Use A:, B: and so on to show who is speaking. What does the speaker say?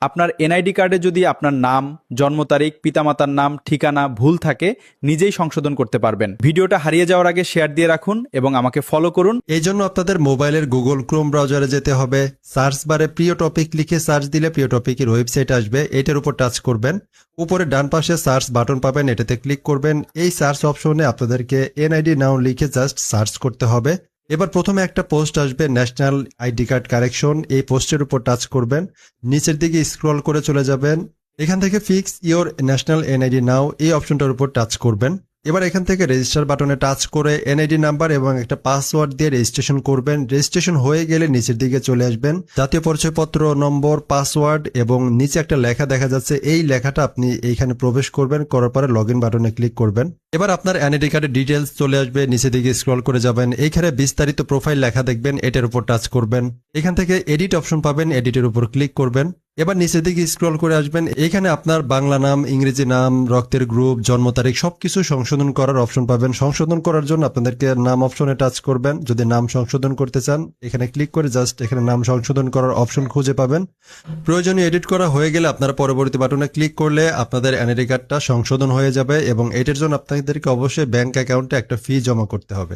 A: আপনার এনআইডি কার্ডে যদি আপনার নাম, জন্ম তারিখ, পিতামাতার নাম, ঠিকানা ভুল থাকে নিজেই সংশোধন করতে পারবেন। ভিডিওটা হারিয়ে যাওয়ার আগে শেয়ার দিয়ে রাখুন এবং আমাকে ফলো করুন।
B: এই জন্য আপনাদের মোবাইলের গুগল ক্রোম ব্রাউজারে যেতে হবে। সার্চ বারে প্রিয় টপিক লিখে সার্চ দিলে প্রিয় টপিকের ওয়েবসাইট আসবে, এটার উপর টাচ করবেন। উপরে ডান পাশে সার্চ বাটন পাবেন, এটাতে ক্লিক করবেন। এই সার্চ অপশনে আপনাদেরকে এনআইডি নাও লিখে জাস্ট সার্চ করতে হবে। এবার প্রথমে একটা পোস্ট আসবে, ন্যাশনাল আইডি কার্ড কারেকশন। এই পোস্টের উপর টাচ করবেন, নিচের দিকে স্ক্রল করে চলে যাবেন। এখান থেকে ফিক্স ইওর ন্যাশনাল এনআইডি নাও এই অপশনটার উপর টাচ করবেন। এবার এখান থেকে রেজিস্টার বাটনে টাচ করে এনআইডি নাম্বার এবং একটা পাসওয়ার্ড দিয়ে রেজিস্ট্রেশন করবেন। রেজিস্ট্রেশন হয়ে গেলে নিচের দিকে চলে আসবেন, জাতীয় পরিচয়পত্র নম্বর, পাসওয়ার্ড এবং নিচে একটা লেখা দেখা যাচ্ছে, এই লেখাটা আপনি এইখানে প্রবেশ করবেন, করার পরে লগ ইন বাটনে ক্লিক করবেন। এবার আপনার এনআইডি কার্ডের ডিটেলস চলে আসবে, নিচে দিকে স্ক্রল করে যাবেন, এইখানে বিস্তারিত প্রোফাইল লেখা দেখবেন, এটার উপর টাচ করবেন। এখান থেকে এডিট অপশন পাবেন, এডিটের উপর ক্লিক করবেন। এবার নিচের দিকে স্ক্রল করে আসবেন, এখানে আপনার বাংলা নাম, ইংরেজি নাম, রক্তের গ্রুপ, জন্ম তারিখ সবকিছু সংশোধন করার অপশন পাবেন। সংশোধন করার জন্য আপনাদেরকে নাম অপশনে টাচ করবেন। যদি নাম সংশোধন করতে চান এখানে ক্লিক করে জাস্ট এখানে নাম সংশোধন করার অপশন খুঁজে পাবেন। প্রয়োজনীয় এডিট করা হয়ে গেলে আপনারা পরবর্তী বাটনে ক্লিক করলে আপনাদের এনআইডি কার্ডটা সংশোধন হয়ে যাবে এবং এটার জন্য আপনাদেরকে অবশ্যই ব্যাংক অ্যাকাউন্টে একটা ফি জমা করতে হবে।